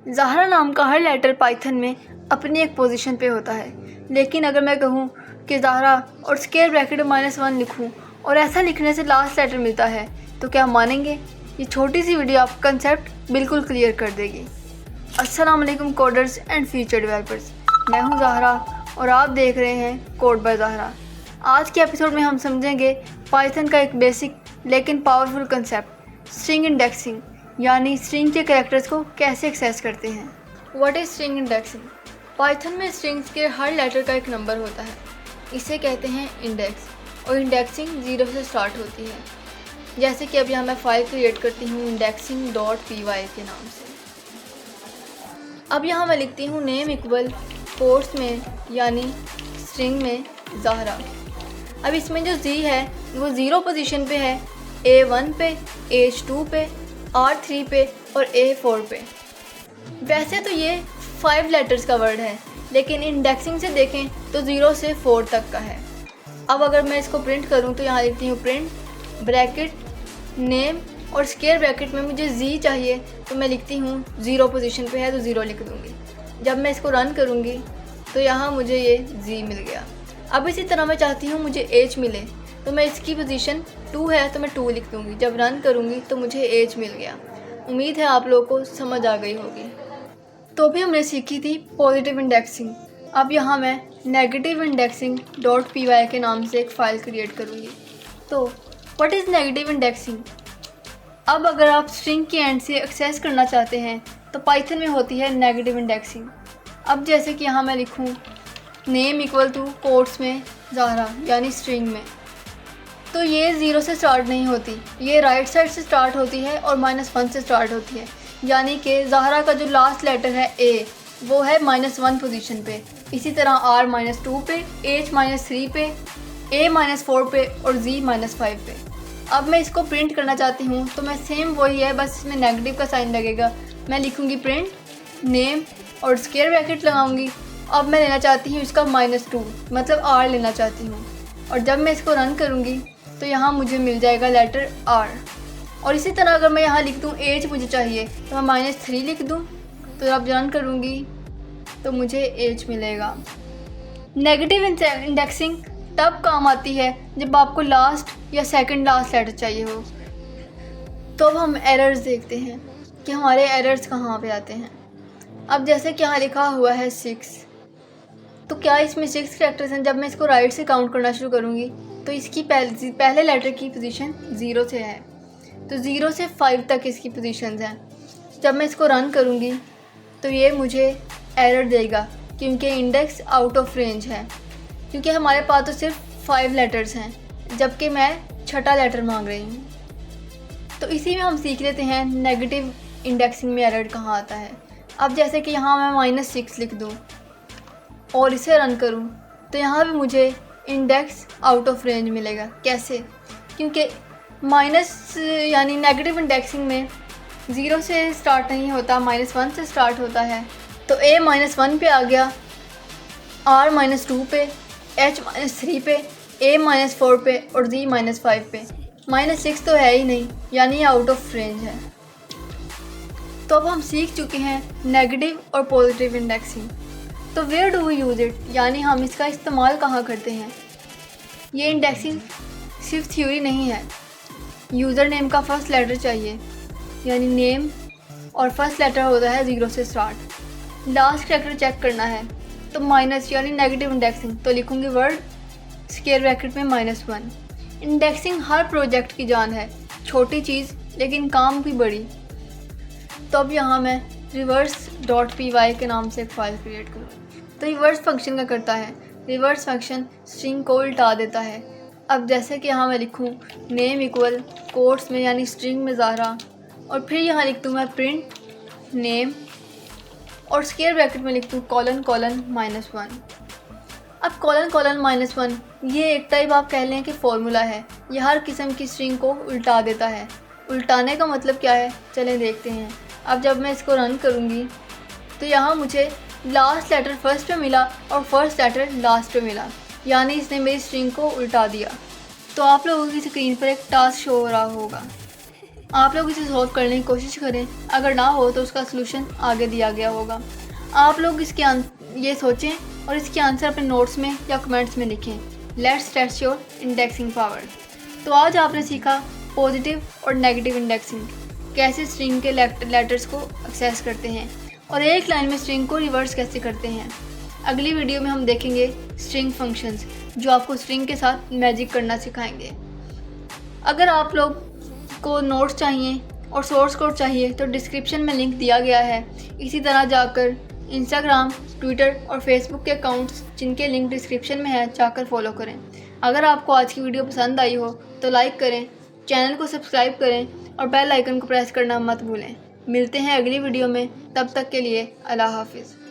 ज़हरा नाम का हर letter Python में अपनी एक पोजीशन पे होता है, लेकिन अगर मैं कहूँ कि ज़हरा और स्क्वायर ब्रैकेट में -1 लिखूँ और ऐसा लिखने से लास्ट लेटर मिलता है तो क्या मानेंगे? ये छोटी सी वीडियो आपका कंसेप्ट बिल्कुल क्लियर कर देगी। अस्सलाम वालेकुम कोडर्स एंड फ्यूचर डेवलपर्स, मैं हूँ ज़हरा और आप देख रहे हैं कोड बाय ज़हरा। आज के एपिसोड में हम समझेंगे पाइथन का एक बेसिक लेकिन पावरफुल कंसेप्ट, स्ट्रिंग इंडेक्सिंग, यानी स्ट्रिंग के कैरेक्टर्स को कैसे एक्सेस करते हैं। What is string indexing? Python में स्ट्रिंग्स के हर लेटर का एक नंबर होता है, इसे कहते हैं इंडेक्स, और इंडेक्सिंग 0 से स्टार्ट होती है। जैसे कि अब यहाँ मैं फ़ाइल क्रिएट करती हूँ indexing.py के नाम से। अब यहाँ मैं लिखती हूँ नेम इक्वल कोट्स में यानी स्ट्रिंग में ज़हरा। अब इसमें जो Z है वो 0 पोजीशन पे है, A1 पे, H2 पे, R3 पे और A4 पे। वैसे तो ये 5 लेटर्स का वर्ड है, लेकिन इंडेक्सिंग से देखें तो 0 से 4 तक का है। अब अगर मैं इसको प्रिंट करूँ तो यहाँ लिखती हूँ प्रिंट ब्रैकेट नेम और स्क्वायर ब्रैकेट में मुझे Z चाहिए तो मैं लिखती हूँ 0 पोजीशन पे है तो 0 लिख दूँगी। जब मैं इसको रन करूँगी तो यहाँ मुझे ये Z मिल गया। अब इसी तरह मैं चाहती हूँ मुझे H मिले तो मैं इसकी पोजीशन 2 है तो मैं 2 लिख दूँगी। जब रन करूँगी तो मुझे H मिल गया। उम्मीद है आप लोगों को समझ आ गई होगी। तो भी हमने सीखी थी पॉजिटिव इंडेक्सिंग। अब यहाँ मैं नेगेटिव इंडेक्सिंग .py के नाम से एक फ़ाइल क्रिएट करूँगी। तो व्हाट इज़ नेगेटिव इंडेक्सिंग? अब अगर आप स्ट्रिंग के एंड से एक्सेस करना चाहते हैं तो पाइथन में होती है नेगेटिव इंडेक्सिंग। अब जैसे कि यहाँ मैं लिखूँ नेम इक्वल टू कोट्स में ज़हरा यानी स्ट्रिंग में, तो ये 0 से स्टार्ट नहीं होती, ये राइट साइड से स्टार्ट होती है और -1 से स्टार्ट होती है। यानी कि ज़हरा का जो लास्ट लेटर है A वो है -1 पोजीशन पे, इसी तरह R -2 पे, H -3 पे, A -4 पे और Z -5 पे। अब मैं इसको प्रिंट करना चाहती हूँ तो मैं सेम वही है, बस इसमें नेगेटिव का साइन लगेगा। मैं लिखूँगी प्रिंट नेम और स्क्वायर ब्रैकेट लगाऊँगी। अब मैं लेना चाहती हूँ इसका -2, मतलब R लेना चाहती हूँ, और जब मैं इसको रन करूँगी तो यहाँ मुझे मिल जाएगा लेटर R। और इसी तरह अगर मैं यहाँ लिख दूँ H मुझे चाहिए तो मैं -3 लिख दूँ, तो जब रन करूँगी तो मुझे H मिलेगा। नेगेटिव इंडेक्सिंग तब काम आती है जब आपको लास्ट या सेकंड लास्ट लेटर चाहिए हो। तो अब हम एरर्स देखते हैं कि हमारे एरर्स कहाँ पे आते हैं। अब जैसे कि यहाँ लिखा हुआ है 6, तो क्या इसमें 6 कैरेक्टर्स हैं? जब मैं इसको राइट से काउंट करना शुरू करूँगी तो इसकी पहले लेटर की पोजीशन 0 से है, तो 0 से 5 तक इसकी पोजीशंस हैं। जब मैं इसको रन करूँगी तो ये मुझे एरर देगा क्योंकि इंडेक्स आउट ऑफ रेंज है, क्योंकि हमारे पास तो सिर्फ 5 लेटर्स हैं जबकि मैं छठा लेटर मांग रही हूँ। तो इसी में हम सीख लेते हैं नेगेटिव इंडेक्सिंग में एरर कहाँ आता है। अब जैसे कि यहाँ मैं -6 लिख दूँ और इसे रन करूँ तो यहाँ भी मुझे इंडेक्स आउट ऑफ रेंज मिलेगा। कैसे? क्योंकि माइनस यानी नेगेटिव इंडेक्सिंग में 0 से स्टार्ट नहीं होता, -1 से स्टार्ट होता है। तो A -1 पे आ गया, R -2 पे, H -3 पे, A -4 पे और Z -5 पे। -6 तो है ही नहीं, यानी आउट ऑफ रेंज है। तो अब हम सीख चुके हैं नेगेटिव और पॉजिटिव इंडेक्सिंग। तो where do we use it, यानी हम इसका इस्तेमाल कहाँ करते हैं। ये इंडेक्सिंग सिर्फ थ्योरी नहीं है। यूज़र नेम का फर्स्ट लेटर चाहिए, यानी नेम, और फर्स्ट लेटर होता है 0 से स्टार्ट। लास्ट कैरेक्टर चेक करना है तो माइनस यानी नेगेटिव इंडेक्सिंग, तो लिखूँगी वर्ड स्क्वायर ब्रैकेट में -1। इंडेक्सिंग हर प्रोजेक्ट की जान है, छोटी चीज़ लेकिन काम भी बड़ी। तो अब यहाँ मैं reverse.py के नाम से एक फ़ाइल क्रिएट करूँ। तो रिवर्स फंक्शन क्या करता है? रिवर्स फंक्शन स्ट्रिंग को उल्टा देता है। अब जैसे कि यहाँ मैं लिखूँ नेम इक्वल कोट्स में यानी स्ट्रिंग में ज़हरा, और फिर यहाँ लिख दूँ मैं प्रिंट नेम और स्क्वायर ब्रैकेट में लिख दूँ ::-1। अब ::-1 ये एक टाइप आप कह लें कि फॉर्मूला है। ये हर किस्म की स्ट्रिंग को उल्टा देता है। उल्टाने का मतलब क्या है, चलें देखते हैं। अब जब मैं इसको रन करूँगी तो यहाँ मुझे लास्ट लेटर फर्स्ट पे मिला और फर्स्ट लेटर लास्ट पे मिला, यानी इसने मेरी स्ट्रिंग को उल्टा दिया। तो आप लोगों की स्क्रीन पर एक टास्क शो हो रहा होगा। आप लोग इसे सॉल्व करने की कोशिश करें, अगर ना हो तो उसका सलूशन आगे दिया गया होगा। आप लोग ये सोचें और इसके आंसर अपने नोट्स में या कमेंट्स में लिखें। Let's test your indexing power. तो आज आपने सीखा पॉजिटिव और नेगेटिव इंडेक्सिंग, कैसे स्ट्रिंग के लेटर्स को एक्सेस करते हैं और एक लाइन में स्ट्रिंग को रिवर्स कैसे करते हैं। अगली वीडियो में हम देखेंगे स्ट्रिंग फंक्शंस, जो आपको स्ट्रिंग के साथ मैजिक करना सिखाएंगे। अगर आप लोग को नोट्स चाहिए और सोर्स कोड चाहिए तो डिस्क्रिप्शन में लिंक दिया गया है। इसी तरह जाकर इंस्टाग्राम, ट्विटर और फेसबुक के अकाउंट्स जिनके लिंक डिस्क्रिप्शन में है जाकर फॉलो करें। अगर आपको आज की वीडियो पसंद आई हो तो लाइक करें, चैनल को सब्सक्राइब करें और बेल आइकन को प्रेस करना मत भूलें। मिलते हैं अगली वीडियो में, तब तक के लिए अल्लाह हाफिज़।